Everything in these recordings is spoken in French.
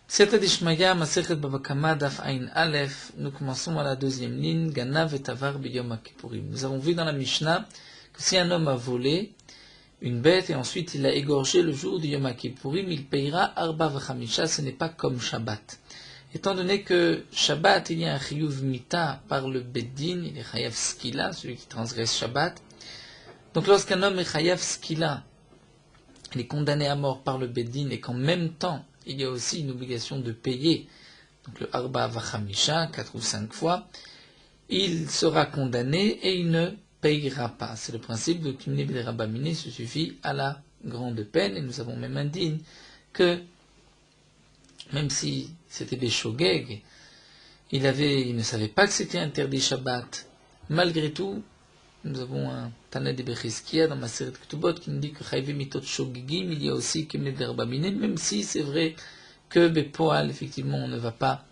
Siyata Dishmaya, Masechet Baba Kama, Daf Ain Aleph, nous commençons à la deuxième ligne, Ganav et Tavar B'Yom Kippurim. Nous avons vu dans la Mishnah que si un homme a volé une bête et ensuite il l'a égorgé le jour du Yom Kippurim, il payera Arba V'Chamisha, ce n'est pas comme Shabbat. Étant donné que Shabbat, il y a un Chiyuv Mita par le Beddin, il est Chayav Skila, celui qui transgresse Shabbat. Donc lorsqu'un homme est Chayav Skila, il est condamné à mort par le Beddin et qu'en même temps, il y a aussi une obligation de payer, donc le Arba Vachamisha, 4 ou 5 fois, il sera condamné et il ne payera pas. C'est le principe de Kimne B'Derabamine, se suffit à la grande peine, et nous avons même indiqué que, même si c'était des Shogeg, il ne savait pas que c'était interdit Shabbat, malgré tout, nous avons un Tana de Bechizkia dans ma série de Ketubot qui nous dit que Chayve Mitot Shogigim, il y a aussi Kimne B'Derabamine, même si c'est vrai que Bepoal, effectivement, on ne va pas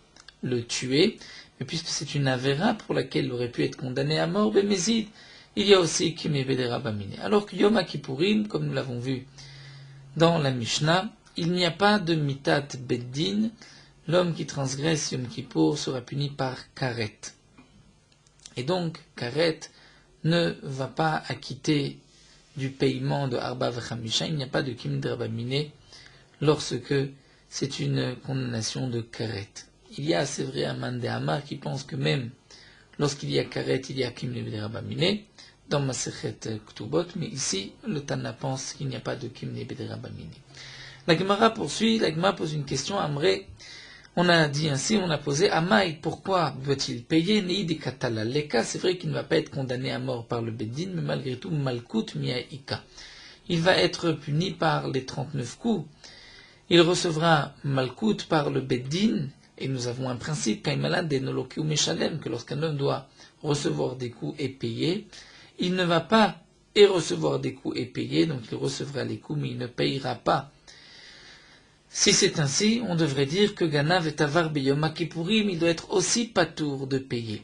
le tuer, mais puisque c'est une Avera pour laquelle il aurait pu être condamné à mort, Bemezid, il y a aussi Kimne B'Derabamine. Alors que Yom Kippourim, comme nous l'avons vu dans la Mishnah, il n'y a pas de Mitat Beddin, l'homme qui transgresse Yom Kippour sera puni par Karet. Et donc, Karet ne va pas acquitter du paiement de Arba V'Chamisha, il n'y a pas de Kimne B'Derabamine lorsque c'est une condamnation de Karet. Il y a, c'est vrai, un man de Hamar qui pense que même lorsqu'il y a Karet, il y a Kimne B'Derabamine, dans Masechet Ktubot, mais ici, le Tana pense qu'il n'y a pas de Kimne B'Derabamine. La Gemara poursuit, la Gemara pose une question, Amré, on a dit ainsi, on a posé, Amaï, pourquoi veut-il payer Neïdi Katala Leka? C'est vrai qu'il ne va pas être condamné à mort par le Beddin, mais malgré tout, Malkut Miaïka. Il va être puni par les 39 coups. Il recevra Malkut par le Beddin, et nous avons un principe, Kaimala de Noloki ou Meshalem, que lorsqu'un homme doit recevoir des coups et payer, il ne va pas et recevoir des coups et payer, donc il recevra les coups, mais il ne payera pas. Si c'est ainsi, on devrait dire que Ganav et Tavar B'Yom Kippurim, il doit être aussi patour de payer.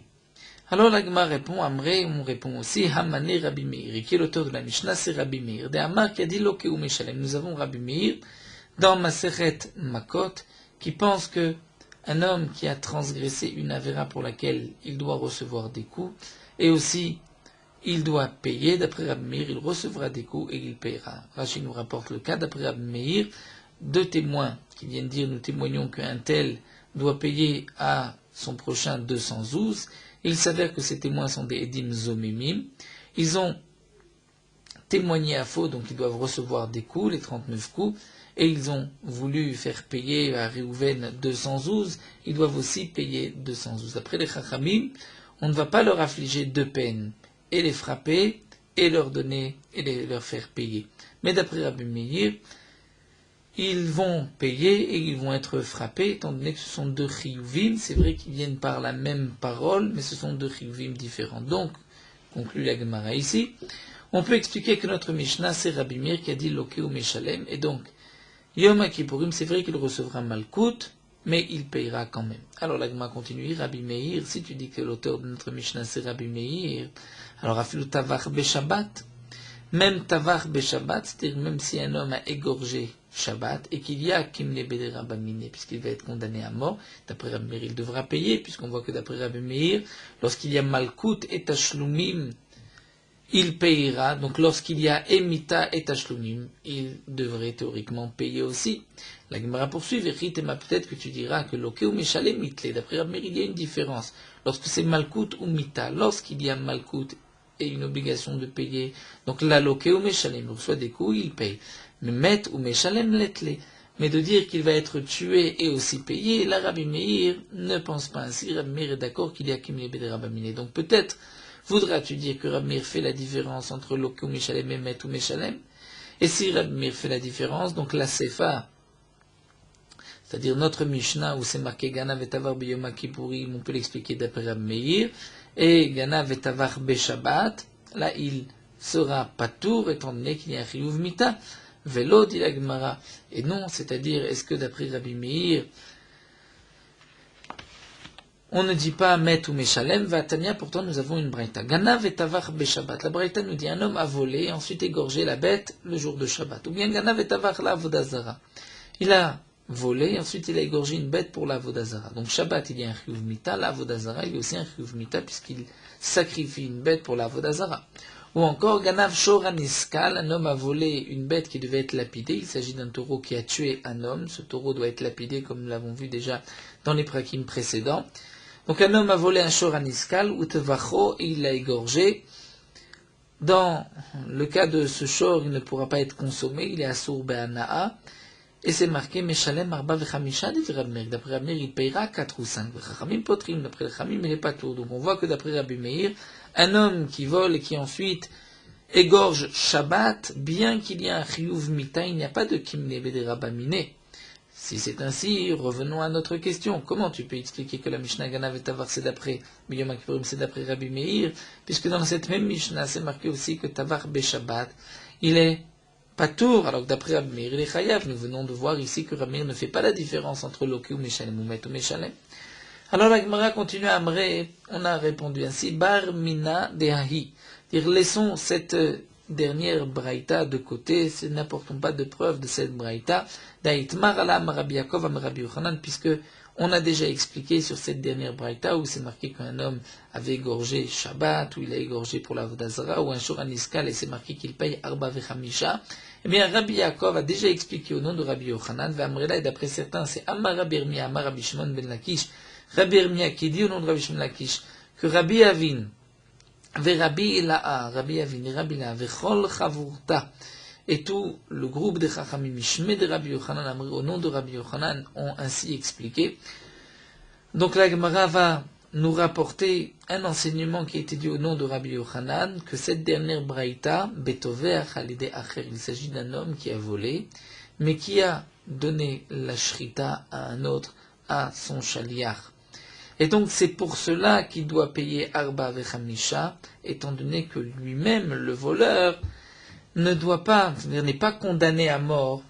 Alors l'Agma répond, Amré, on répond aussi, Hamane Rabbi Meir, qui est l'auteur de la Mishnah, c'est Rabbi Meir. De Amar qui a dit Lokeu Meshalem. Nous avons Rabbi Meir dans Masechet Makot, qui pense que un homme qui a transgressé une avéra pour laquelle il doit recevoir des coups, et aussi il doit payer, d'après Rabbi Meir, il recevra des coups et il paiera. Rashi nous rapporte le cas, d'après Rabbi Meir, deux témoins qui viennent dire, nous témoignons qu'un tel doit payer à son prochain 212. Il s'avère que ces témoins sont des Edim Zomimim. Ils ont témoigné à faux, donc ils doivent recevoir des coups, les 39 coups, et ils ont voulu faire payer à Réhouven 212, ils doivent aussi payer 212. Après les Chachamim, on ne va pas leur affliger deux peines, et les frapper, et leur donner, et leur faire payer. Mais d'après Rabbi Meir, ils vont payer et ils vont être frappés, étant donné que ce sont deux chiyuvim. C'est vrai qu'ils viennent par la même parole, mais ce sont deux chiyuvim différents. Donc, conclut la Gemara ici, on peut expliquer que notre Mishnah, c'est Rabbi Meir qui a dit Lokeu Meshalem, et donc, Yom Kippourim, c'est vrai qu'il recevra Malkut, mais il payera quand même. Alors la Gemara continue, Rabbi Meir, si tu dis que l'auteur de notre Mishnah, c'est Rabbi Meir, alors Afilu Tavar Beshabbat, même Tavar Beshabbat, c'est-à-dire même si un homme a égorgé Shabbat et qu'il y a Kimne B'Derabamine, puisqu'il va être condamné à mort, d'après Rabbi Meir, il devra payer, puisqu'on voit que d'après Rabbi Meir, lorsqu'il y a Malkut et Tashlumim, il payera. Donc lorsqu'il y a Emita et Tashlumim, il devrait théoriquement payer aussi. La Gemara poursuit, Vechitema, peut-être que tu diras que Lokeu ou Meshalem Mitle, d'après Rabbi Meir, il y a une différence. Lorsque c'est Malkut ou Mita, lorsqu'il y a Malkut et une obligation de payer, donc la Lokeu ou Meshalem, il reçoit des coups, il paye. Mais Met ou Meshalem Letle, mais de dire qu'il va être tué et aussi payé, là Rabbi Meir ne pense pas ainsi. Rabbi Meir est d'accord qu'il y a Kimne B'Derabamine. Donc peut-être voudras-tu dire que Rabbi Meir fait la différence entre Lokeu ou Meshalem et Met ou Meshalem? Et si Rabbi Meir fait la différence, donc la Sefa, c'est-à-dire notre Mishnah où c'est marqué Ganav et Tavar B'Yom Kippourim, on peut l'expliquer d'après Rabbi Meir, et Ganav et Tavar B'Shabbat, là il sera patour étant donné qu'il y a un Chiyuv Mita. Vélo, dit la Gemara. Et non, c'est-à-dire, est-ce que d'après Rabbi Meir, on ne dit pas Met ou Meshalem, Vatania, pourtant nous avons une braïta. Ganav et Tavar Beshabbat. La braïta nous dit un homme a volé et ensuite égorgé la bête le jour de Shabbat. Ou bien Ganav et Tavar la Vodazara. Il a volé, ensuite il a égorgé une bête pour la Vodazara. Donc Shabbat, il y a un Chiyuv Mita, la Vodazara, il y a aussi un Chiyuv Mita puisqu'il sacrifie une bête pour la Vodazara. Ou encore, Ganav Shoran Iskal, un homme a volé une bête qui devait être lapidée. Il s'agit d'un taureau qui a tué un homme. Ce taureau doit être lapidé, comme nous l'avons vu déjà dans les prakim précédents. Donc un homme a volé un Shoran Iskal, ou Tevacho, et il l'a égorgé. Dans le cas de ce shor, il ne pourra pas être consommé, il est assour be'ana'a. Et c'est marqué Meshalem Arba Vechamisha dit Rabbi Meir. D'après Rabbi Meir, il payera 4 ou 5. Vechachamim potrim. D'après le Chamim, il n'est pas tout. Donc on voit que d'après Rabbi Meir, un homme qui vole et qui ensuite égorge Shabbat, bien qu'il y ait un Chiyuv Mita, il n'y a pas de Kimne Bede Rabamine. Si c'est ainsi, revenons à notre question. Comment tu peux expliquer que la Mishnah Ganav et Tavar c'est d'après Biyom Kippurim, c'est d'après Rabbi Meir, puisque dans cette même Mishnah, c'est marqué aussi que Tavar Beshabbat, il est Patour, alors que d'après Rabbi Meir, il est Chayav. Nous venons de voir ici que Rabbi Meir ne fait pas la différence entre Loki ou Meshalem ou Met ou Meshalem. Alors la Gemara continue à Amré, on a répondu ainsi, Bar Mina Dehahi. Dire laissons cette dernière braïta de côté, n'apportons pas de preuve de cette braïta, Daïtmar alam Rabbi Yaakov am Rabbi Yochanan, puisque on a déjà expliqué sur cette dernière braïta où c'est marqué qu'un homme avait égorgé Shabbat, ou il a égorgé pour la Vodazara, ou un Shoran Iskal, et c'est marqué qu'il paye Arba Vechamisha. Eh bien, Rabbi Yaakov a déjà expliqué au nom de Rabbi Yochanan, Vamrela, et d'après certains, c'est Amar Rabbi Irmia, Amar Rabbi Shimon ben Lakish, Rabbi Irmia qui dit au nom de Rabbi Shimon Lakish, que Rabbi Avin, Rabbi Ilaha, Rabbi Avin et Rabbi Ilaha, Vechol Chavurta, et tout le groupe de Chachamim, Mishme de Rabbi Yochanan, au nom de Rabbi Yochanan, ont ainsi expliqué. Donc la Gemara va nous rapporter un enseignement qui a été dit au nom de Rabbi Yochanan, que cette dernière braïta, Betover Halide Acher, il s'agit d'un homme qui a volé, mais qui a donné la shrita à un autre, à son chaliar. Et donc c'est pour cela qu'il doit payer Arba Vechamisha, étant donné que lui-même, le voleur, ne doit pas, n'est pas condamné à mort,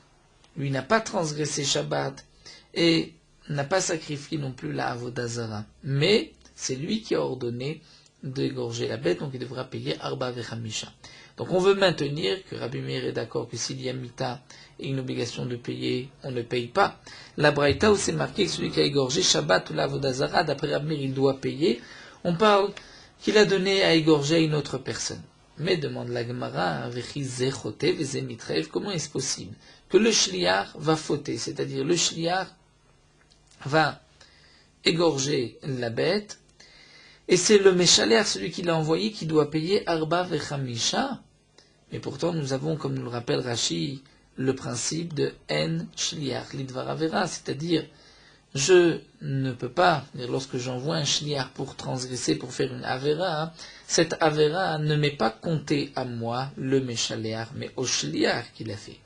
lui n'a pas transgressé Shabbat, et n'a pas sacrifié non plus la Avodazara. Mais c'est lui qui a ordonné d'égorger la bête, donc il devra payer Arba Vechamisha. Donc on veut maintenir que Rabbi Meir est d'accord que s'il y a mita et une obligation de payer, on ne paye pas. La braïta où c'est marqué que celui qui a égorgé Shabbat ou la Avodazara, d'après Rabbi Meir, il doit payer, on parle qu'il a donné à égorger à une autre personne. Mais demande la Gemara, comment est-ce possible que le shliar va fauter, c'est-à-dire le shliar va égorger la bête, et c'est le Meshaler, celui qui l'a envoyé, qui doit payer Arba Vechamisha. Mais pourtant, nous avons, comme nous le rappelle Rashi, le principe de En Shliar Lidvar Avera, c'est-à-dire, je ne peux pas, lorsque j'envoie un shliar pour transgresser, pour faire une avera, cette avera ne m'est pas comptée à moi, le Meshaler, mais au shliar qu'il a fait.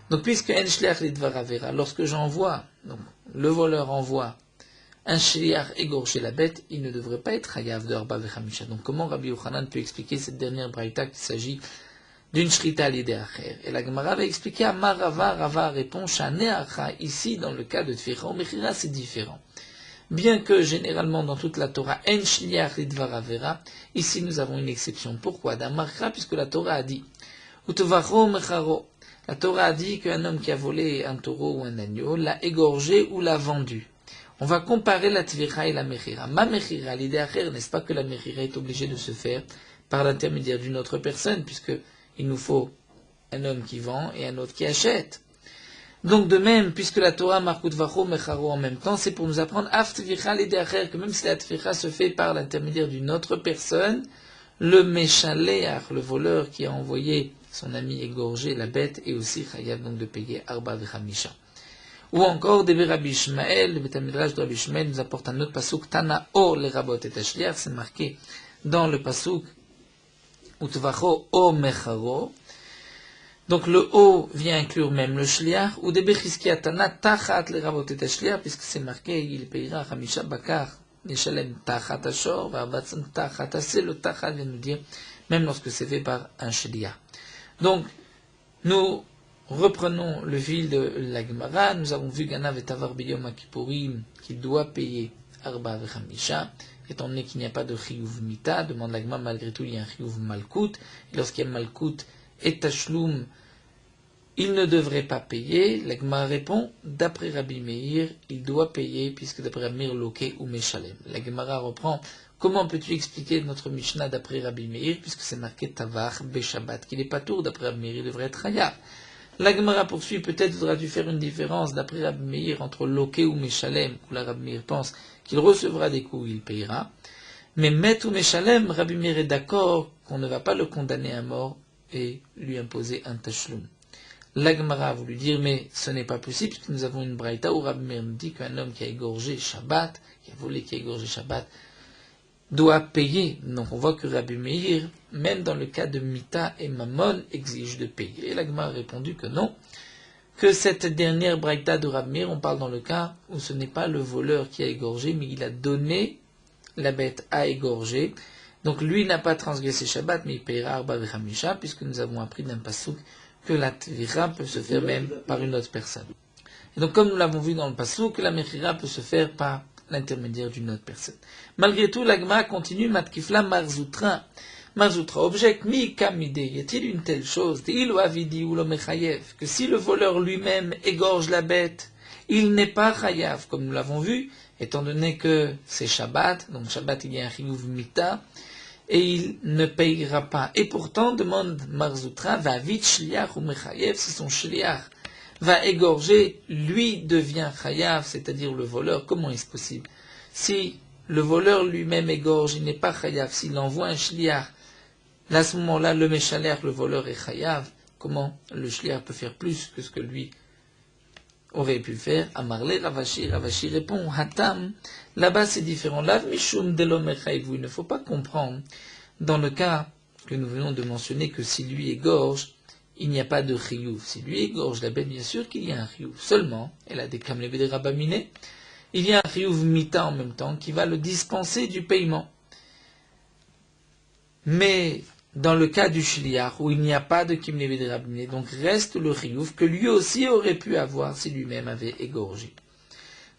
Donc, puisque En Shliar Lidvar Avera, lorsque j'envoie, donc le voleur envoie un shliar égorger la bête, il ne devrait pas être hayav de Arba Vechamisha. Donc comment Rabbi Yochanan peut expliquer cette dernière braïta qu'il s'agit d'une shrita l'idée acher? Et la Gemara va expliquer à Marava, Rava répond, Shaneacha, ici dans le cas de Tficha ou Mechira, c'est différent. Bien que généralement dans toute la Torah, En shliar lidvar avera, ici nous avons une exception. Pourquoi? D'Amarcha, puisque la Torah a dit, Utevacho mecharo. La Torah a dit qu'un homme qui a volé un taureau ou un agneau l'a égorgé ou l'a vendu. On va comparer la Tvicha et la Mechira. Ma Mechira, l'idée acher, n'est-ce pas que la Mechira est obligée de se faire par l'intermédiaire d'une autre personne, puisque il nous faut un homme qui vend et un autre qui achète. Donc de même, puisque la Torah marque Utvacho Mecharo en même temps, c'est pour nous apprendre Af Tvicha l'idée acher, que même si la Tvicha se fait par l'intermédiaire d'une autre personne, le Meshaléach, le voleur qui a envoyé son ami égorger la bête, est aussi chayav donc de payer Arba Vechamisha. Ou encore, Debe Rabbi Ishmael, le Betamidrash de Rabbi Ishmael nous apporte un autre pasuk, Tana o le rabot et ashliach, c'est marqué dans le pasuk, Utvacho o mecharo. Donc le o vient inclure même le shliach, ou Debe Chizkia Tana tachat le rabot et ashliach, puisque c'est marqué, il payera Chamisha Bakar, Neshalem tachat ashor, Varbatzan tachat asel, le tachat vient nous dire, même lorsque c'est fait par un shliach. Donc, nous reprenons le fil de la Gemara. Nous avons vu Ganav et Tavar Biyom Kippurim qui doit payer Arba Vechamisha, étant donné qu'il n'y a pas de Chiyuv Mita. Demande la Gemara, malgré tout, il y a un Chiyuv Malkut. Et lorsqu'il y a Malkut et Tashlum, il ne devrait pas payer. La Gemara répond, d'après Rabbi Meir, il doit payer, puisque d'après Rabbi Meir, loqué ou meshalem. La Gemara reprend, comment peux-tu expliquer notre Mishnah d'après Rabbi Meir, puisque c'est marqué Tavar, Beshabbat, qu'il n'est pas tour, d'après Rabbi Meir, il devrait être Hayav. La Gemara poursuit, peut-être voudras-tu faire une différence d'après Rabbi Meir entre loqué ou meshalem, où la Rabbi Meir pense qu'il recevra des coups, il payera. Mais Met ou meshalem, Rabbi Meir est d'accord qu'on ne va pas le condamner à mort et lui imposer un tashlum. La Gemara a voulu dire, mais ce n'est pas possible, puisque nous avons une braïta où Rabbi Meir nous dit qu'un homme qui a égorgé Shabbat, qui a volé, qui a égorgé Shabbat, doit payer. Donc on voit que Rabbi Meir, même dans le cas de Mita et Mammon, exige de payer. Et la Gemara a répondu que non, que cette dernière braïta de Rabbi Meir, on parle dans le cas où ce n'est pas le voleur qui a égorgé, mais il a donné la bête à égorger. Donc lui n'a pas transgressé Shabbat, mais il payera Arba Vechamisha, puisque nous avons appris d'un passouk que la tvira peut se faire même par une autre personne. Et donc comme nous l'avons vu dans le passouk, la mechira peut se faire par l'intermédiaire d'une autre personne. Malgré tout, la Gemara continue, matkifla marzoutra. Marzoutra objecte, mi kamide, y a-t-il une telle chose, il ou avidi ou l'omechayev, que si le voleur lui-même égorge la bête, il n'est pas chayav, comme nous l'avons vu, étant donné que c'est Shabbat, donc Shabbat il y a un chiyuv mita, et il ne payera pas. Et pourtant, demande Marzoutra, va vite shliach ou mechayev, si son shliach va égorger, lui devient chayav, c'est-à-dire le voleur. Comment est-ce possible? Si le voleur lui-même égorge, il n'est pas chayav. S'il envoie un shliach, là, à ce moment-là, le méchalech, le voleur est chayav. Comment le shliach peut faire plus que ce que lui aurait pu faire? Amarle Ravashi, Ravashi répond, Hatam, là-bas c'est différent. Lav mishum de l'omechayevu. Il ne faut pas comprendre, dans le cas que nous venons de mentionner, que si lui égorge, il n'y a pas de chiyuv. Si lui égorge la bête, bien sûr qu'il y a un chiyuv. Seulement, elle a des kamlevé des rabamine, il y a un chiyuv mita en même temps qui va le dispenser du paiement. Mais dans le cas du shliach, où il n'y a pas de kamlevé des rabamine, donc reste le chiyuv que lui aussi aurait pu avoir si lui-même avait égorgé.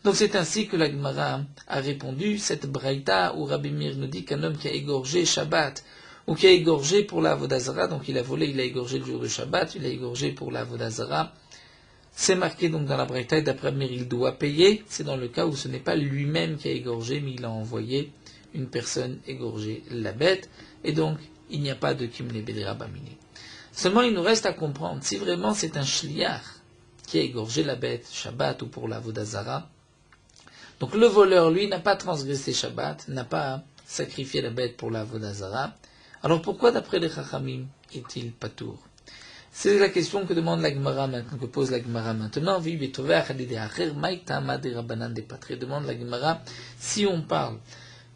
Donc c'est ainsi que la Gemara a répondu, cette braïta où Rabbi Meir nous dit qu'un homme qui a égorgé Shabbat, ou qui a égorgé pour la Avodazara, donc il a volé, il a égorgé le jour de Shabbat, il a égorgé pour la Avodazara, c'est marqué donc dans la braïta, et d'après Meir, il doit payer, c'est dans le cas où ce n'est pas lui-même qui a égorgé, mais il a envoyé une personne égorger la bête, et donc il n'y a pas de Kimne Bedera Bamini. Seulement il nous reste à comprendre, si vraiment c'est un shliach qui a égorgé la bête, Shabbat ou pour la Avodazara, donc le voleur, lui, n'a pas transgressé Shabbat, n'a pas sacrifié la bête pour la Avodazara. Alors pourquoi, d'après les Chachamim, est-il patour? C'est la question que demande la Gemara maintenant, que pose la Gemara maintenant. Demande la Gemara, si on parle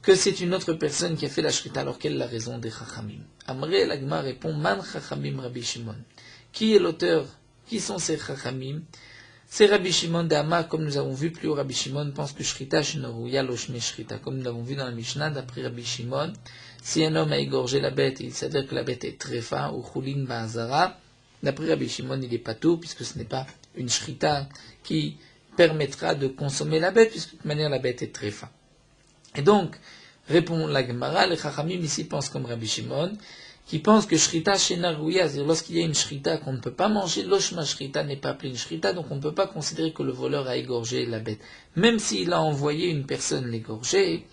que c'est une autre personne qui a fait la shrita, alors quelle est la raison des Chachamim? Amré, la Gemara répond, Man Chachamim Rabbi Shimon. Qui est l'auteur? Qui sont ces Chachamim? C'est Rabbi Shimon d'Ama, comme nous avons vu plus haut, Rabbi Shimon pense que Shrita Shenoruya Loshme Shrita, comme nous l'avons vu dans la Mishnah, d'après Rabbi Shimon, si un homme a égorgé la bête et il s'avère que la bête est tréfa ou Chulin Ba'azara, d'après Rabbi Shimon, il est pas tout, puisque ce n'est pas une Shrita qui permettra de consommer la bête, puisque de toute manière la bête est tréfa. Et donc, répond la Gemara, les Chachamim ici pensent comme Rabbi Shimon, qui pense que Shrita Shenarouya, c'est-à-dire lorsqu'il y a une Shrita qu'on ne peut pas manger, l'Oshma Shrita n'est pas appelée une Shrita, donc on ne peut pas considérer que le voleur a égorgé la bête. Même s'il a envoyé une personne l'égorger,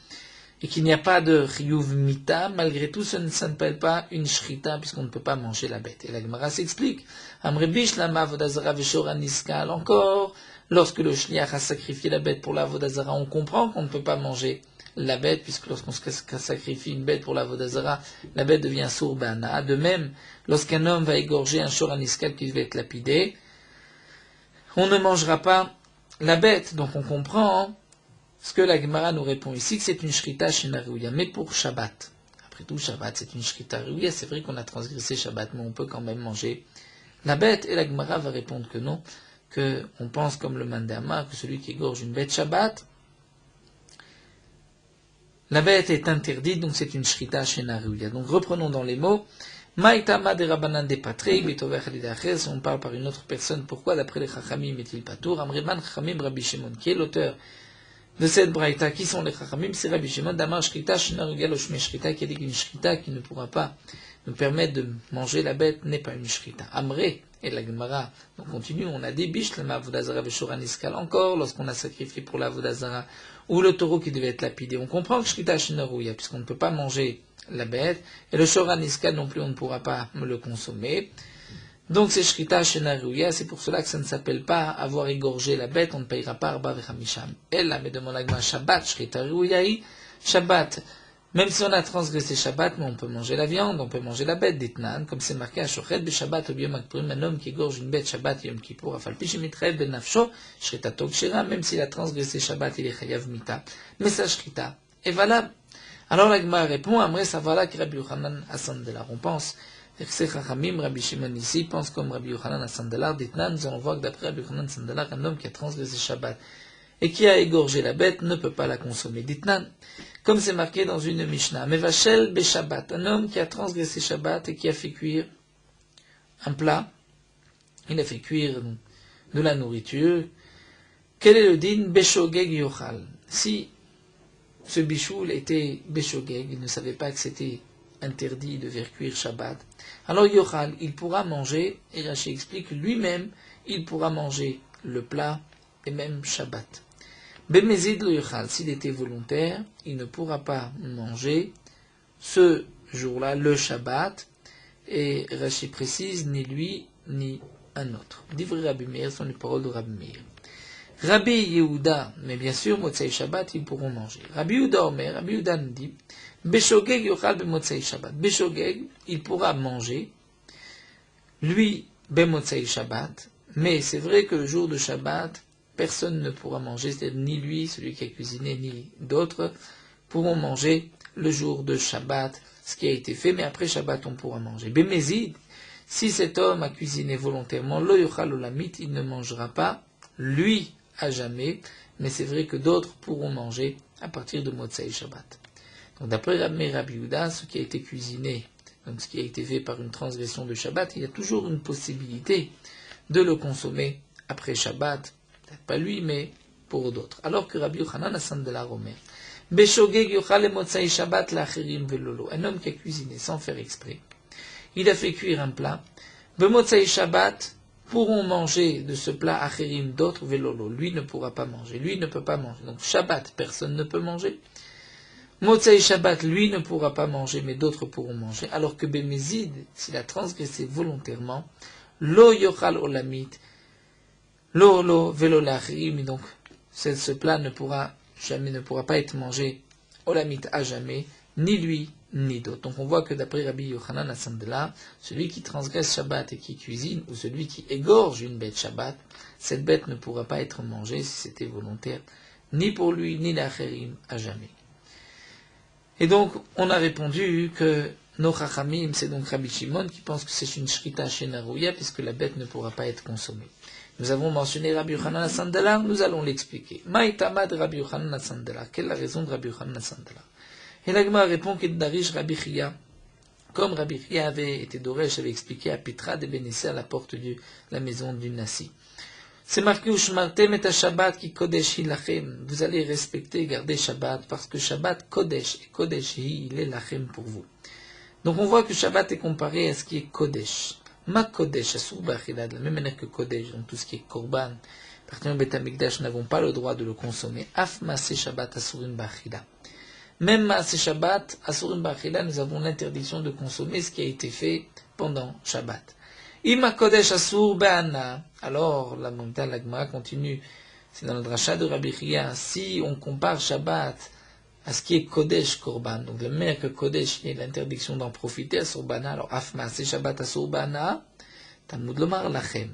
et qu'il n'y a pas de Chiyuv Mita, malgré tout, ça ne s'appelle pas une Shrita, puisqu'on ne peut pas manger la bête. Et la Gemara s'explique. Amrebish lama vodazara veshora niskal. Encore, lorsque le shliach a sacrifié la bête pour la vodazara, on comprend qu'on ne peut pas manger la bête, puisque lorsqu'on sacrifie une bête pour la Vodazara, la bête devient sourbana. De même, lorsqu'un homme va égorger un shoraniskal qui va être lapidé, on ne mangera pas la bête. Donc on comprend ce que la Gemara nous répond ici, que c'est une shrita shenarouya. Mais pour Shabbat, après tout, Shabbat c'est une shrita rouya, c'est vrai qu'on a transgressé Shabbat, mais on peut quand même manger la bête. Et la Gemara va répondre que non, que on pense comme le Mandama, que celui qui égorge une bête Shabbat, la bête est interdite, donc c'est une shrita shenarouya. Donc reprenons dans les mots. Maïtama de Rabbanan de Patrei, Betover Halidaches, on parle par une autre personne. Pourquoi d'après les Chachamim est-il patour? Amreman Chachamim Rabbi Shimon, qui est l'auteur de cette braïta? Qui sont les Chachamim? C'est Rabbi Shimon d'Amar Shrita shenarouya loshme shrita, qui a dit qu'une shrita qui ne pourra pas nous permettre de manger la bête n'est pas une shrita. Amré et la Gemara, on continue, on a des biches, le Mavodazara Veshoran Iskal encore, lorsqu'on a sacrifié pour la Vodazara, ou le taureau qui devait être lapidé. On comprend que shrita shenarouya, puisqu'on ne peut pas manger la bête, et le Shoran Iskal non plus, on ne pourra pas le consommer. Donc c'est shrita shenarouya, c'est pour cela que ça ne s'appelle pas avoir égorgé la bête, on ne payera pas arba vechamisham. Elle là, mais demande la Gemara, Shabbat, shrita rouyaï, Shabbat. Même si on a transgressé Shabbat, mais on peut manger la viande, on peut manger la bête, d'Itnan, comme c'est marqué à Shochet, Shabbat, au Yom Kippurim, un homme qui égorge une bête Shabbat, Yom Kippour, Afalpi Shemitrev, Ben Nafsho, Shritato Kshira, même s'il a transgressé Shabbat, il est Chayav Mita. Mais sa Shrita est valable. Alors la Gemara répond, Amre Savala qui Rabbi Yochanan Assandelar. On pense, Verset Chachamim, Rabbi Shimon ici, pense comme Rabbi Yochanan Assandelar, d'Itnan, nous allons voir que d'après Rabbi Yochanan Assandelar, un homme qui a transgressé Shabbat et qui a égorgé la bête ne peut pas la consommer. D'Itnan. Comme c'est marqué dans une Mishnah, Mevachel Beshabbat, un homme qui a transgressé Shabbat et qui a fait cuire un plat, il a fait cuire de la nourriture. Quel est le din Beshogeg Yochal? Si ce bichoul était Beshogeg, il ne savait pas que c'était interdit de faire cuire Shabbat, alors Yochal, il pourra manger, et Rashi explique lui-même, il pourra manger le plat et même Shabbat. Bemezid lo yochal, s'il était volontaire, il ne pourra pas manger ce jour-là, le Shabbat, et Rashi précise, ni lui, ni un autre. Divrei Rabbi Meir sont les paroles de Rabbi Meir. Rabbi Yehuda, mais bien sûr, Motzei Shabbat, ils pourront manger. Rabbi Yehuda Omer, Rabbi Yehuda nous dit, Beshogeg yochal bemotzei Shabbat. Beshogeg, il pourra manger, lui, bemotzei Shabbat, mais c'est vrai que le jour de Shabbat, personne ne pourra manger, c'est-à-dire ni lui, celui qui a cuisiné, ni d'autres pourront manger le jour de Shabbat, ce qui a été fait, mais après Shabbat on pourra manger. Bémézid, si cet homme a cuisiné volontairement, lo yochal olamit, il ne mangera pas, lui, à jamais, mais c'est vrai que d'autres pourront manger à partir de Motzei Shabbat. Donc d'après Rabbi Yehuda, ce qui a été cuisiné, donc ce qui a été fait par une transgression de Shabbat, il y a toujours une possibilité de le consommer après Shabbat, peut-être pas lui, mais pour d'autres. Alors que Rabbi Yochanan Assandelar Omer, Beshogeg yochal motzai Shabbat lacherim velolo, un homme qui a cuisiné sans faire exprès, il a fait cuire un plat, Bemotzai Shabbat pourront manger de ce plat acherim d'autres velolo, lui ne pourra pas manger, lui ne peut pas manger. Donc Shabbat, personne ne peut manger. Motzei Shabbat, lui ne pourra pas manger, mais d'autres pourront manger. Alors que Bemezid, s'il a transgressé volontairement, Lo yochal olamit, Lo velo lachirim, donc ce plat ne pourra pas être mangé olamit à jamais, ni lui, ni d'autres. Donc on voit que d'après Rabbi Yochanan Assandelar, celui qui transgresse Shabbat et qui cuisine, ou celui qui égorge une bête Shabbat, cette bête ne pourra pas être mangée si c'était volontaire, ni pour lui, ni l'acherim, à jamais. Et donc, on a répondu que nos chachamim, c'est donc Rabbi Shimon qui pense que c'est une shrita shenarouya, puisque la bête ne pourra pas être consommée. Nous avons mentionné Rabbi Yochanan Assandelar, nous allons l'expliquer. Maïtama de Rabbi Yochanan Assandelar. Quelle est la raison de Rabbi Yochanan Assandelar? Et l'Agma répond qu'il darish Rabbi Chia. Comme Rabbi Chia avait été Doresh, avait expliqué à Petra de Bénissé à la porte de la maison du Nassi. C'est marqué Ushmartem et Shabbat qui Kodesh Hilachem. Vous allez respecter, garder Shabbat, parce que Shabbat Kodesh, et Kodesh il est Lachem pour vous. Donc on voit que Shabbat est comparé à ce qui est Kodesh. Ma Kodesh, Asur Bachila, de la même manière que Kodesh, donc tout ce qui est Korban, partir au Beth Amikdash, n'avons pas le droit de le consommer. Af Maaseh Shabbat Asurim Bachila. Même Maaseh Shabbat, Asurim Bachila, nous avons l'interdiction de consommer ce qui a été fait pendant Shabbat. Ima Kodesh Asur Be'ana. Alors, la montagne, la Gemara continue. C'est dans le drachat de Rabbi Chia. Si on compare Shabbat à ce qui est Kodesh Korban, donc la même que Kodesh, il y a l'interdiction d'en profiter à Surbana, alors Afma, c'est Shabbat à Surbana, Talmud Lomar Lachem.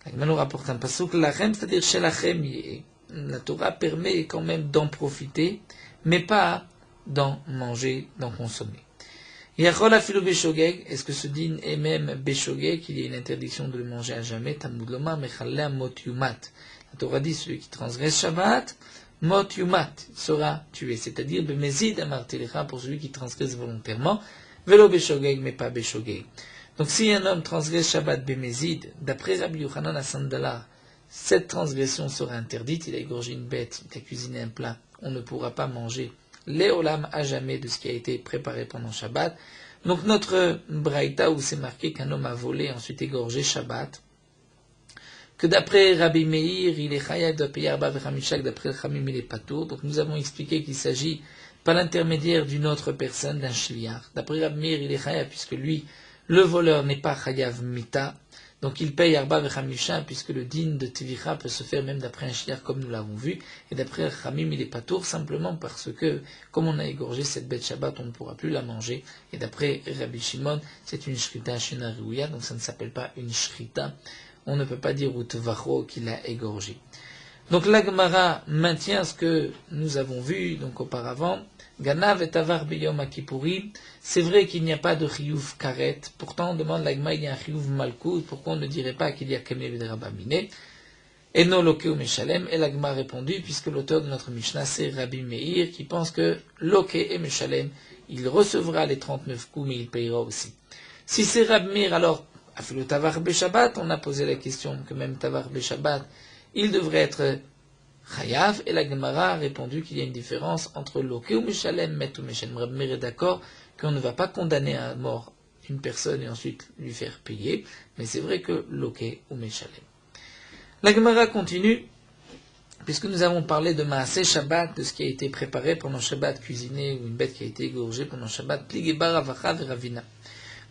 La Gemara nous rapporte un pasuk Lachem, c'est-à-dire chez Lachem, la Torah permet quand même d'en profiter, mais pas d'en manger, d'en consommer. Yachol afilu beshogeg, est-ce que ce din est même beshogeg, qu'il y a une interdiction de le manger à jamais, Talmud Lomar Mechalea Mot Yumat. La Torah dit, celui qui transgresse Shabbat, Mot Yumat sera tué, c'est-à-dire Bemezid Amartelecha pour celui qui transgresse volontairement, Velo Beshogeg, mais pas Beshogeg. Donc si un homme transgresse Shabbat Bemezid, d'après Rabbi Yochanan Assandelar, cette transgression sera interdite, il a égorgé une bête, il a cuisiné un plat, on ne pourra pas manger les olam à jamais de ce qui a été préparé pendant Shabbat. Donc notre braïta où c'est marqué qu'un homme a volé, ensuite égorgé Shabbat, que d'après Rabbi Meir, il est chayav de payer Arba v'Chamishak, d'après le Chamim, il est patour. Donc nous avons expliqué qu'il s'agit par l'intermédiaire d'une autre personne, d'un shliach. D'après Rabbi Meir, il est chayav puisque lui, le voleur n'est pas chayav mita. Donc il paye Arba v'Chamisha puisque le din de Tevicha peut se faire même d'après un shliach comme nous l'avons vu. Et d'après le Chamim, il est patour simplement parce que, comme on a égorgé cette bête Shabbat, on ne pourra plus la manger. Et d'après Rabbi Shimon, c'est une shrita shena reuya, donc ça ne s'appelle pas une shrita. On ne peut pas dire Utvacho qu'il a égorgé. Donc la Gemara maintient ce que nous avons vu donc auparavant. Ganav et Tavar Beyom Akippuri. C'est vrai qu'il n'y a pas de Chiyuv Karet. Pourtant, on demande la Gemara, il y a un Chiyuv Malkout. Pourquoi on ne dirait pas qu'il y a Kameh Rabamine? Et non Loke ou Meshalem. Et la Gemara a répondu, puisque l'auteur de notre Mishnah, c'est Rabbi Meir, qui pense que Loke et Meshalem, il recevra les 39 coups, mais il payera aussi. Si c'est Rabbi Meir, alors, le Tavar Beshabbat, on a posé la question que même Tavar Beshabbat, il devrait être Chayav, et la Gemara a répondu qu'il y a une différence entre Loke ou Meshalem, Met ou Meshalem. Rabbi Meir est d'accord qu'on ne va pas condamner à mort une personne et ensuite lui faire payer, mais c'est vrai que Loke ou Meshalem. La Gemara continue, puisque nous avons parlé de Maaseh Shabbat, de ce qui a été préparé pendant Shabbat, cuisiné, ou une bête qui a été égorgée pendant Shabbat, Pligeba, Ravacha et Ravina.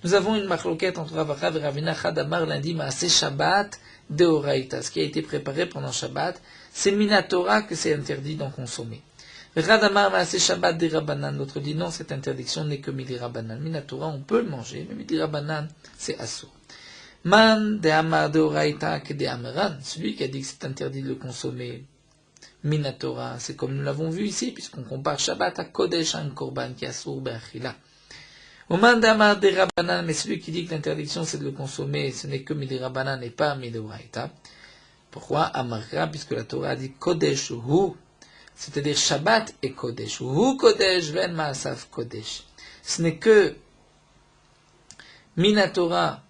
Nous avons une machloquette entre Ravacha et Ravina. Chadamar lundi Maaseh Shabbat de Oraïta. Ce qui a été préparé pendant Shabbat, c'est Minatora que c'est interdit d'en consommer. Chadamar Maaseh Shabbat de Rabbanan. L'autre dit non, cette interdiction n'est que Midi Rabbanan. Minatora, on peut le manger, mais Midi Rabbanan, c'est assourd. Man de Amar de Oraïta que de Ameran. Celui qui a dit que c'est interdit de le consommer, Minatora, c'est comme nous l'avons vu ici, puisqu'on compare Shabbat à Kodesh, un korban qui est assourd be'achila. Au mandamar des Rabbanan, mais celui qui dit que l'interdiction c'est de le consommer, ce n'est que Midi Rabbanan et pas Midi Oraïta. Pourquoi? Amarra, puisque la Torah dit Kodesh hu, c'est-à-dire Shabbat et Kodesh. Hu Kodesh ven Maasaf Kodesh. Ce n'est que Minatora,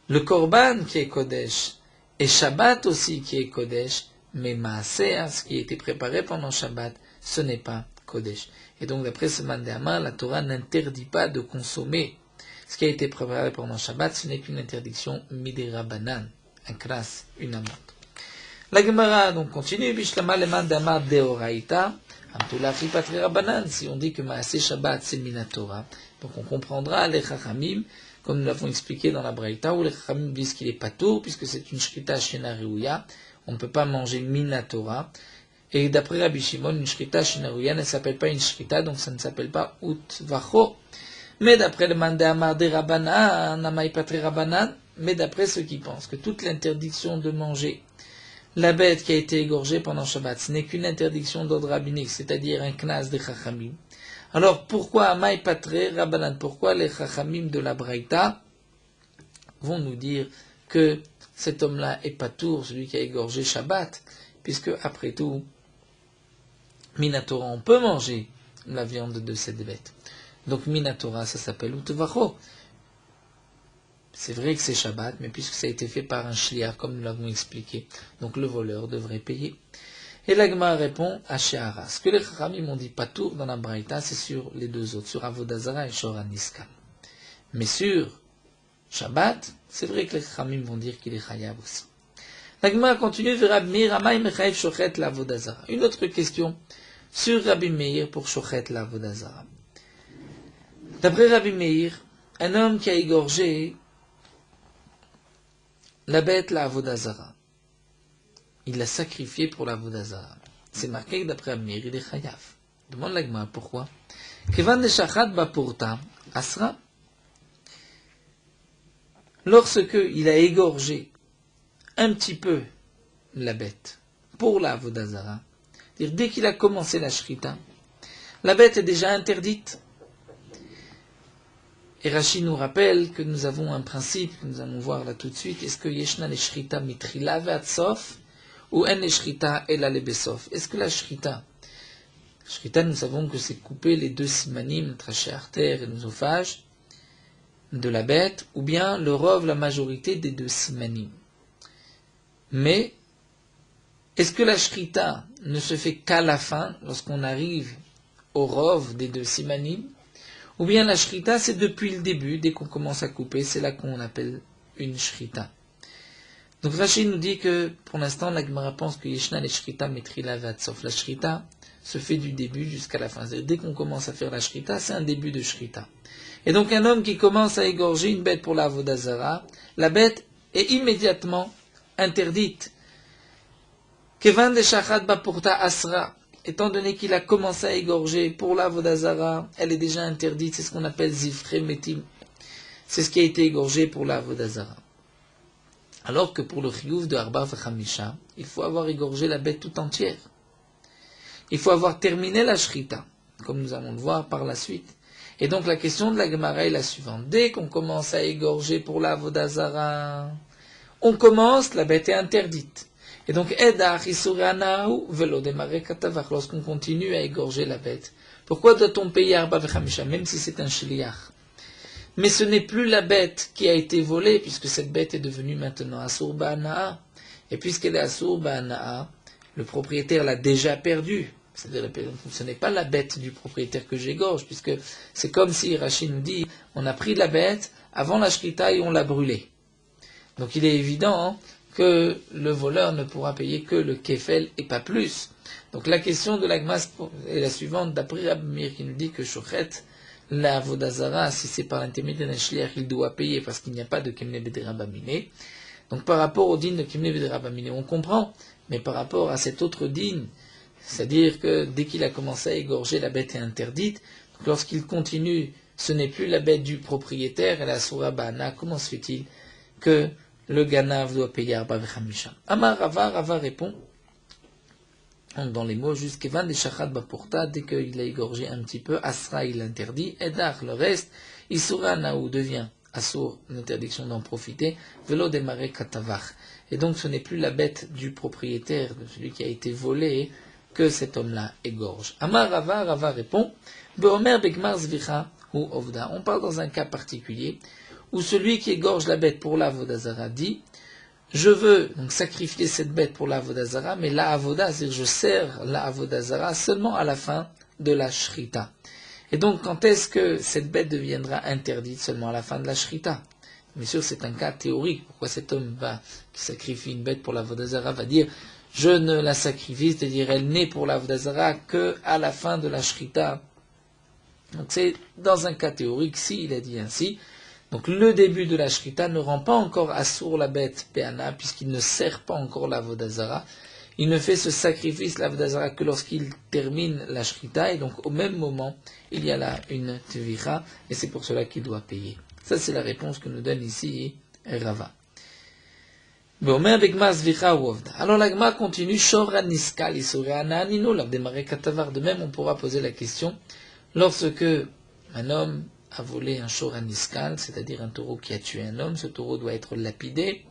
le Korban qui est Kodesh, et Shabbat aussi qui est Kodesh, mais Maaseh, ce qui a été préparé pendant Shabbat, ce n'est pas Kodesh. Et donc, d'après ce mandéama, la Torah n'interdit pas de consommer ce qui a été préparé pendant Shabbat, ce n'est qu'une interdiction Midi Rabbanan, un kras, une amende. La Gemara donc continue, Bishlama le mandéama deoraita, Amtulachi patri Rabbanan, si on dit que Maaseh Shabbat c'est Minatora, donc on comprendra les Chachamim, comme nous l'avons expliqué dans la Braïta, où les Chachamim disent qu'il est patour, puisque c'est une shrita shena reuya, on ne peut pas manger Minatora. Et d'après Rabbi Shimon, une shrita shinaruya ne s'appelle pas une shrita, donc ça ne s'appelle pas utvacho. Mais d'après le mandéama de Rabbanan, namai patri Rabbanan, mais d'après ceux qui pensent que toute l'interdiction de manger la bête qui a été égorgée pendant Shabbat, ce n'est qu'une interdiction d'ordre rabbinique, c'est-à-dire un knas de Chachamim. Alors pourquoi amai patri Rabbanan? Pourquoi les Chachamim de la Braïta vont nous dire que cet homme-là est patour, celui qui a égorgé Shabbat, puisque après tout, Minatora, on peut manger la viande de cette bête. Donc Minatora, ça s'appelle Utvacho. C'est vrai que c'est Shabbat, mais puisque ça a été fait par un shliach, comme nous l'avons expliqué, donc le voleur devrait payer. Et l'Agma répond à She'ara. Ce que les Chachamim m'ont dit patour dans la Braïta, c'est sur les deux autres, sur Avodazara et Shor Niskal. Mais sur Shabbat, c'est vrai que les Chachamim vont dire qu'il est chayav aussi. L'Agma continue vers Rabbi Meir, Amay Mechayev Shochet la Avodazara. Une autre question sur Rabbi Meir pour Shochet la Avodazara. D'après Rabbi Meir, un homme qui a égorgé la bête la Avodazara, il l'a sacrifié pour la Avodazara. C'est marqué d'après Rabbi Meir, il est chayav. Demande l'Agma pourquoi. Kevan de Shachat Bapurta Asra. Lorsque il a égorgé un petit peu la bête pour la Avodazara, c'est-à-dire dès qu'il a commencé la shrita, la bête est déjà interdite. Et Rashi nous rappelle que nous avons un principe que nous allons voir là tout de suite. Est-ce que yeshna le shrita mitrila ve'atsof ou en le shrita ela le besof? Est-ce que la shrita, nous savons que c'est couper les deux simanim, trachée artère et l'œsophage de la bête, ou bien le rov, la majorité des deux simanim. Mais, est-ce que la shrita ne se fait qu'à la fin, lorsqu'on arrive au rov des deux simanim, Ou bien la shrita, c'est depuis le début, dès qu'on commence à couper, c'est là qu'on appelle une shrita. Donc Rashi nous dit que, pour l'instant, la Gemara pense que Yeshna les shrita metrila sauf la shrita se fait du début jusqu'à la fin. C'est-à-dire, dès qu'on commence à faire la shrita, c'est un début de shrita. Et donc un homme qui commence à égorger une bête pour la Avodah Zara, la bête est immédiatement interdite. Kevan de shachat bapurta asra. Étant donné qu'il a commencé à égorger pour la Avodah Zara, elle est déjà interdite, c'est ce qu'on appelle zifre metim. C'est ce qui a été égorgé pour la Avodah Zara. Alors que pour le chiyuv de Arba v'chamisha, il faut avoir égorgé la bête tout entière. Il faut avoir terminé la shrita, comme nous allons le voir par la suite. Et donc la question de la Gemara est la suivante. Dès qu'on commence à égorger pour la Avodah Zara, on commence, la bête est interdite. Et donc, lorsqu'on continue à égorger la bête, pourquoi doit-on payer Arba v'chamisha, même si c'est un shliach? Mais ce n'est plus la bête qui a été volée, puisque cette bête est devenue maintenant Asur Ba'ana'a. Et puisqu'elle est Asur Ba'ana'a, le propriétaire l'a déjà perdue. C'est-à-dire, ce n'est pas la bête du propriétaire que j'égorge, puisque c'est comme si Rashi nous dit, on a pris la bête avant la shrita et on l'a brûlée. Donc il est évident que le voleur ne pourra payer que le kefel et pas plus. Donc la question de la Gmas est la suivante, d'après Rabbi Meir qui nous dit que Shochet, la Avodah Zara, si c'est par l'intermédiaire d'un shliach, il doit payer parce qu'il n'y a pas de Kemne B'Dera Bamine. Donc par rapport au din de Kemne B'Dera Bamine, on comprend, mais par rapport à cet autre din, c'est-à-dire que dès qu'il a commencé à égorger, la bête est interdite, donc lorsqu'il continue, ce n'est plus la bête du propriétaire, et la Soura Ba'ana, comment se fait-il que le Ganav doit payer Arba v'chamisha? Amar Rava répond, dans les mots, jusqu'Evan de Shachat Bapurta, dès qu'il a égorgé un petit peu, Asra il interdit, Edar le reste, Isura Naou devient Asur, l'interdiction d'en profiter, Velo démarrer Katavach. Et donc ce n'est plus la bête du propriétaire, de celui qui a été volé, que cet homme-là égorge. Amar Rava répond, Beomer Begmar Zvicha ou Ovda. On parle dans un cas particulier, où celui qui égorge la bête pour la Avodah Zara dit, je veux donc sacrifier cette bête pour la Avodah Zara, mais la Avodah, c'est-à-dire je sers la Avodah Zara seulement à la fin de la Shrita. Et donc, quand est-ce que cette bête deviendra interdite? Seulement à la fin de la Shrita. Bien sûr, c'est un cas théorique. Pourquoi cet homme qui sacrifie une bête pour la Avodah Zara va dire, je ne la sacrifie, c'est-à-dire elle n'est pour la Avodah Zara que à la fin de la Shrita. Donc c'est dans un cas théorique, si il a dit ainsi. Donc le début de la Shrita ne rend pas encore assour la bête Peana, puisqu'il ne sert pas encore la Avodah Zara. Il ne fait ce sacrifice, la Avodah Zara, que lorsqu'il termine la Shrita, et donc au même moment, il y a là une Tevicha, et c'est pour cela qu'il doit payer. Ça c'est la réponse que nous donne ici Rava. Alors la Gemara continue, Shora Niskal Isoreana Aninu, la démarré Katavar. De même, on pourra poser la question, lorsque un homme a volé un Shora Niskal, c'est-à-dire un taureau qui a tué un homme, ce taureau doit être lapidé.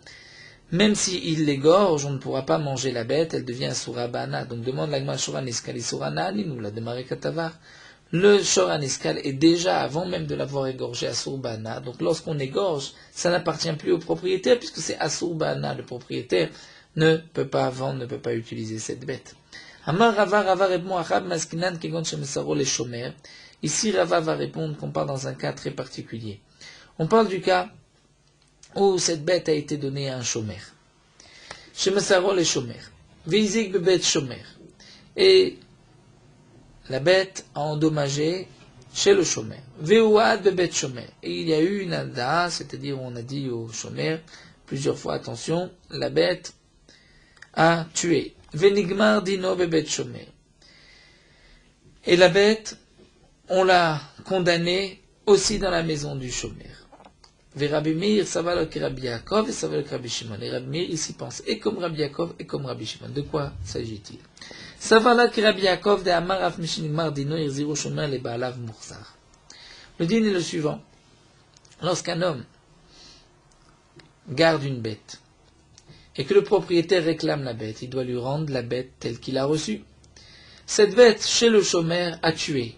Même s'il l'égorge, on ne pourra pas manger la bête, elle devient Surabana. Donc demande la Gemara Shora Niskal Isorana Aninu, la démarré Katavar. Le Shora Niskal est déjà, avant même de l'avoir égorgé, Asurbana. Donc lorsqu'on égorge, ça n'appartient plus au propriétaire, puisque c'est Asurbana. Le propriétaire ne peut pas vendre, ne peut pas utiliser cette bête. Amar Rava répond Achab Maskinan Kegon Shemesaro les Shomer. Ici, Rava va répondre qu'on parle dans un cas très particulier. On parle du cas où cette bête a été donnée à un Shomer. Shemesaro les Shomer. Veizik bebet Shomer. Et la bête a endommagé chez le Shomer. Veuad bebet Shomer. Et il y a eu une alda, c'est-à-dire on a dit au Shomer plusieurs fois, attention, la bête a tué. Venigmar dino bebet Shomer. Et la bête, on l'a condamnée aussi dans la maison du Shomer. Rabbi Meir, ça va le Rabbi Yaakov et ça va le Rabbi Shimon. Et Rabbi Meir ici pense et comme Rabbi Yaakov et comme Rabbi Shimon. De quoi s'agit-il? Ça va là que Rabbi Yaakov de Amar Af Mishinimar Dino Irziru Shomer le Baalav Mursar. Le din est le suivant. Lorsqu'un homme garde une bête et que le propriétaire réclame la bête, il doit lui rendre la bête telle qu'il a reçue. Cette bête, chez le Shomer, a tué.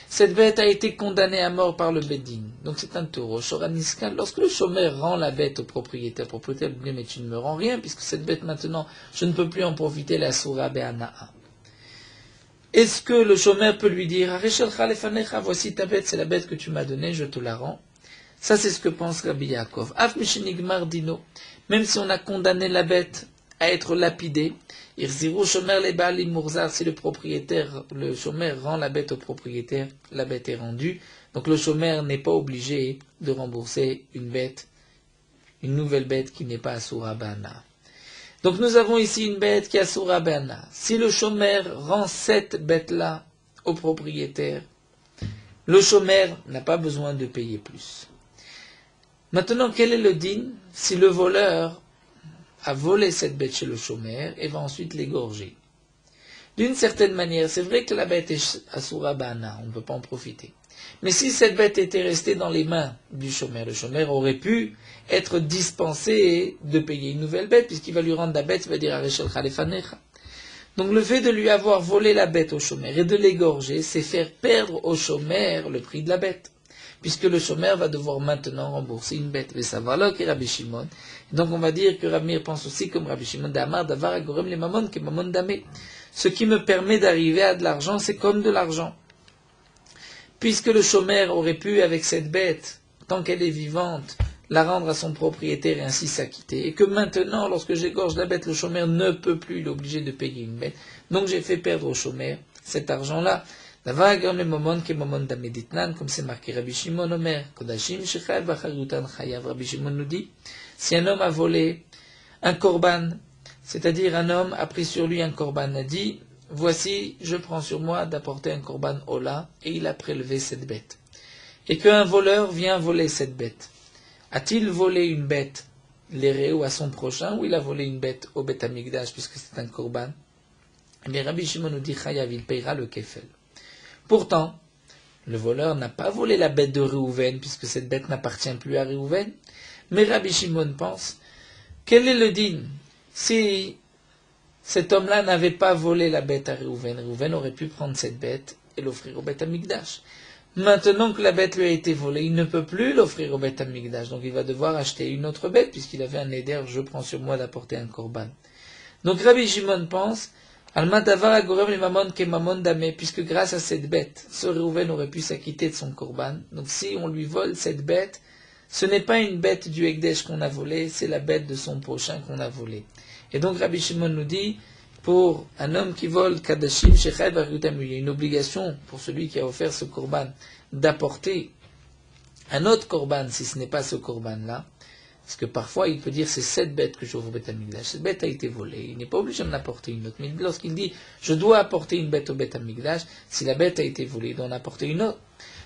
Cette bête a été condamnée à mort par le Bedin. Donc c'est un taureau. Shoraniskal, lorsque le Shomer rend la bête au propriétaire lui dit, mais tu ne me rends rien, puisque cette bête maintenant, je ne peux plus en profiter, la Soura Be'ana'a. Est-ce que le chômeur peut lui dire, voici ta bête, c'est la bête que tu m'as donnée, je te la rends? Ça, c'est ce que pense Rabbi Yaakov. Af mishenigmar dino. Même si on a condamné la bête à être lapidée, irziru shomer le baalim murzar, si le propriétaire, le chômeur rend la bête au propriétaire, la bête est rendue. Donc le chômeur n'est pas obligé de rembourser une bête, une nouvelle bête qui n'est pas asura bana. Donc nous avons ici une bête qui est asura bana. Si le chômeur rend cette bête-là au propriétaire, le chômeur n'a pas besoin de payer plus. Maintenant, quel est le din si le voleur a volé cette bête chez le chômeur et va ensuite l'égorger? D'une certaine manière, c'est vrai que la bête est asura bana, on ne peut pas en profiter. Mais si cette bête était restée dans les mains du chômeur, le chômeur aurait pu être dispensé de payer une nouvelle bête, puisqu'il va lui rendre la bête, il va dire Areshel Khalefanecha. Donc le fait de lui avoir volé la bête au chômeur et de l'égorger, c'est faire perdre au chômeur le prix de la bête, puisque le chômeur va devoir maintenant rembourser une bête. Mais ça va là que Rabbi Shimon. Donc on va dire que Ramir pense aussi comme Rabbi Shimon d'Amar, d'avar agorem les mamon, que mamon damé. Ce qui me permet d'arriver à de l'argent, c'est comme de l'argent. Puisque le chômeur aurait pu, avec cette bête, tant qu'elle est vivante, la rendre à son propriétaire et ainsi s'acquitter, et que maintenant, lorsque j'égorge la bête, le chômeur ne peut plus, il est obligé de payer une bête. Donc j'ai fait perdre au chômeur cet argent-là. Comme c'est marqué Rabbi Shimon Omer, Kodashim Shechayav Bacharutan Chayav. Rabbi Shimon nous dit, si un homme a volé un korban, c'est-à-dire un homme a pris sur lui un korban, a dit, voici, je prends sur moi d'apporter un korban Ola, et il a prélevé cette bête. Et qu'un voleur vient voler cette bête. A-t-il volé une bête, l'Éréou à son prochain, ou il a volé une bête au Beth Amikdash, puisque c'est un korban? Eh bien, Rabbi Shimon nous dit, Chayav, il payera le kefel. Pourtant, le voleur n'a pas volé la bête de Réhouven, puisque cette bête n'appartient plus à Réhouven. Mais Rabbi Shimon pense, quel est le din? Si cet homme-là n'avait pas volé la bête à Réhouven, Réhouven aurait pu prendre cette bête et l'offrir au Beth Amikdash. Maintenant que la bête lui a été volée, il ne peut plus l'offrir au Beth Amikdash, donc il va devoir acheter une autre bête, puisqu'il avait un éder, je prends sur moi d'apporter un korban. Donc Rabbi Shimon pense, puisque grâce à cette bête, ce Réhouven aurait pu s'acquitter de son korban. Donc si on lui vole cette bête, ce n'est pas une bête du Ekdesh qu'on a volée, c'est la bête de son prochain qu'on a volée. Et donc Rabbi Shimon nous dit, pour un homme qui vole Kadashim, Shechayav Bacharutan, il y a une obligation pour celui qui a offert ce korban d'apporter un autre korban si ce n'est pas ce korban-là. Parce que parfois, il peut dire, c'est cette bête que j'ouvre au Beth Amikdash. Cette bête a été volée. Il n'est pas obligé d'en apporter une autre. Mais lorsqu'il dit, je dois apporter une bête au Beth Amikdash, si la bête a été volée, il doit en apporter une autre.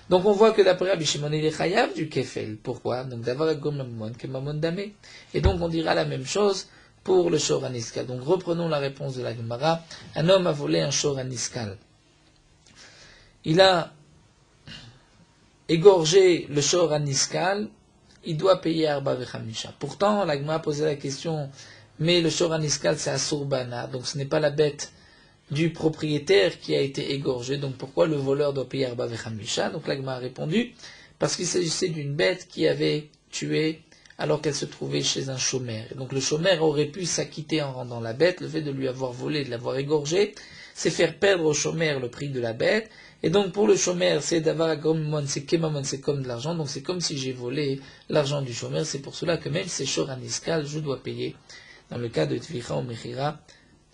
Donc on voit que d'après Rabbi Shimon, il est chayav du kefel. Pourquoi? Donc d'avoir gom mamon que mamon damé. Et donc on dira la même chose pour le shor aniskal. Donc reprenons la réponse de la Gemara. Un homme a volé un shor aniskal. Il a égorgé le shor aniskal. Il doit payer Arba Vechamisha. Pourtant, la Gemara a posé la question, mais le shor aniskal c'est Asur Bana, donc ce n'est pas la bête du propriétaire qui a été égorgée, donc pourquoi le voleur doit payer Arba Vechamisha? Donc la Gemara a répondu, parce qu'il s'agissait d'une bête qui avait tué alors qu'elle se trouvait chez un chômeur. Et donc le chômeur aurait pu s'acquitter en rendant la bête, le fait de lui avoir volé, de l'avoir égorgé, c'est faire perdre au chômeur le prix de la bête. Et donc pour le chômeur, c'est d'avoir agomon, c'est kemamon, c'est comme de l'argent, donc c'est comme si j'ai volé l'argent du chômeur. C'est pour cela que même si c'est shor aniskal, je dois payer. Dans le cas de tvira ou mechira,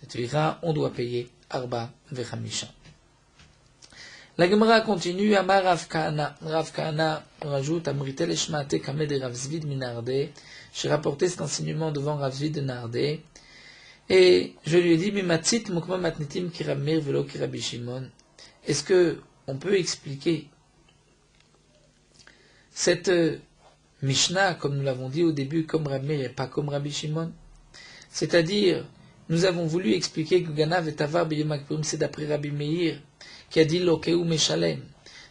de tvira, on doit payer arba vechamisha. La Gemara continue, Amar Rav Kahana. Rav Kahana rajoute, Amritel eshmate kameh de Rav Zvid minarde. J'ai rapporté cet enseignement devant Rav Zvid de Nardé. Et je lui ai dit, Mimatzit mukma matnitim kiramir velo kirabi Shimon. Est-ce que on peut expliquer cette Mishnah, comme nous l'avons dit au début, comme Rabbi Meir et pas comme Rabbi Shimon? C'est-à-dire, nous avons voulu expliquer que Ganav et Tavar b'Yom Kippurim, c'est d'après Rabbi Meir, qui a dit Lokeu Meshalem.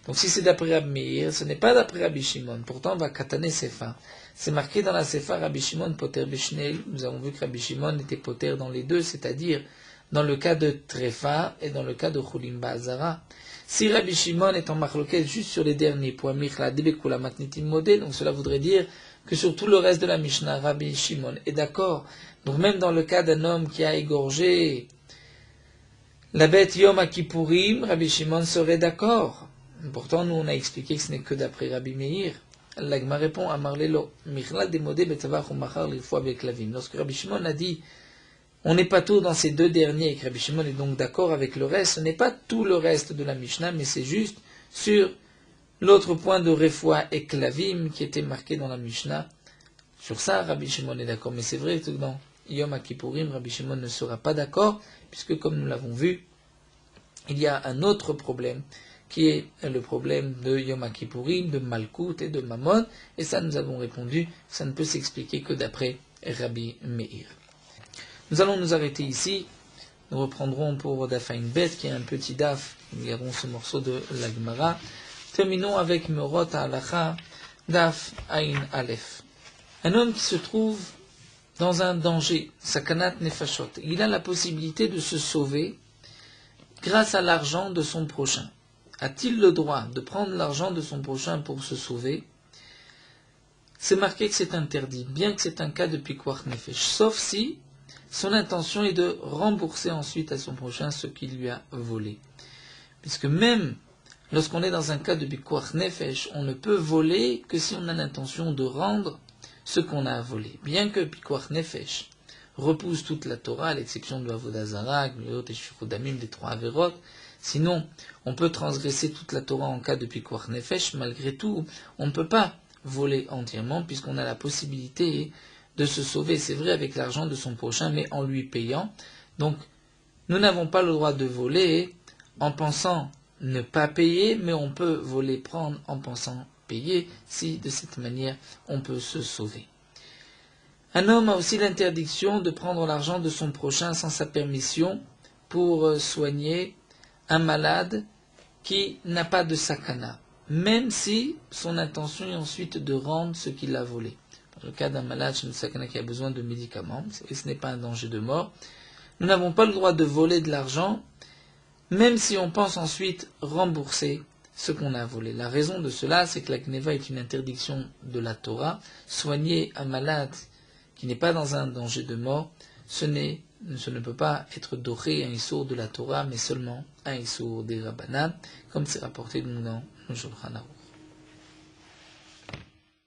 Donc si c'est d'après Rabbi Meir, ce n'est pas d'après Rabbi Shimon. Pourtant, on va kataner Sefa. C'est marqué dans la Sefa, Rabbi Shimon poter b'Shnei. Nous avons vu que Rabbi Shimon était poter dans les deux, c'est-à-dire dans le cas de Trefa et dans le cas de Chulim Ba'azara. Si Rabbi Shimon est en marloquette juste sur les derniers points, Michla Debekula Matnitim Modé, donc cela voudrait dire que sur tout le reste de la Mishnah, Rabbi Shimon est d'accord. Donc même dans le cas d'un homme qui a égorgé La bête Yom Kippourim, Rabbi Shimon serait d'accord. Pourtant, nous on a expliqué que ce n'est que d'après Rabbi Meir. L'Agma répond à Marlelo, Michlal demodé betavach ou machar l'ilfo avec lavim. Lorsque Rabbi Shimon a dit, on n'est pas tout dans ces deux derniers, et que Rabbi Shimon est donc d'accord avec le reste, ce n'est pas tout le reste de la Mishnah, mais c'est juste sur l'autre point de refoua et klavim qui était marqué dans la Mishnah. Sur ça, Rabbi Shimon est d'accord, mais c'est vrai que dans Yom Kippourim, Rabbi Shimon ne sera pas d'accord, puisque comme nous l'avons vu, il y a un autre problème, qui est le problème de Yom Kippourim, de Malkout et de Mammon, et ça nous avons répondu, ça ne peut s'expliquer que d'après Rabbi Meir. Nous allons nous arrêter ici, nous reprendrons pour Daf Ayin Bet, qui est un petit daf, nous garderons ce morceau de la Gemara. Terminons avec Meorot HaHalacha, Daf Ayin Aleph. Un homme qui se trouve dans un danger, Sakanat Nefashot, il a la possibilité de se sauver grâce à l'argent de son prochain. A-t-il le droit de prendre l'argent de son prochain pour se sauver? C'est marqué que c'est interdit, bien que c'est un cas de Pikuach Nefesh, sauf si son intention est de rembourser ensuite à son prochain ce qu'il lui a volé. Puisque même lorsqu'on est dans un cas de Pikuach Nefesh, on ne peut voler que si on a l'intention de rendre ce qu'on a volé. Bien que Pikuach Nefesh repousse toute la Torah, à l'exception de Avodah Zarah, Gmiot et Shifudamim, des 3 Averot. Sinon, on peut transgresser toute la Torah en cas de Pikuach Nefesh. Malgré tout, on ne peut pas voler entièrement, puisqu'on a la possibilité de se sauver, c'est vrai, avec l'argent de son prochain, mais en lui payant. Donc, nous n'avons pas le droit de voler en pensant ne pas payer, mais on peut voler, prendre en pensant payer, si de cette manière on peut se sauver. Un homme a aussi l'interdiction de prendre l'argent de son prochain sans sa permission pour soigner un malade qui n'a pas de sakana, même si son intention est ensuite de rendre ce qu'il a volé. Dans le cas d'un malade chez le sakana qui a besoin de médicaments, et ce n'est pas un danger de mort, nous n'avons pas le droit de voler de l'argent, même si on pense ensuite rembourser ce qu'on a volé. La raison de cela, c'est que la gneva est une interdiction de la Torah. Soigner un malade qui n'est pas dans un danger de mort, ce ne peut pas être doré un issour de la Torah, mais seulement un issour des Rabbanan, comme c'est rapporté dans le Shulchan Aruch.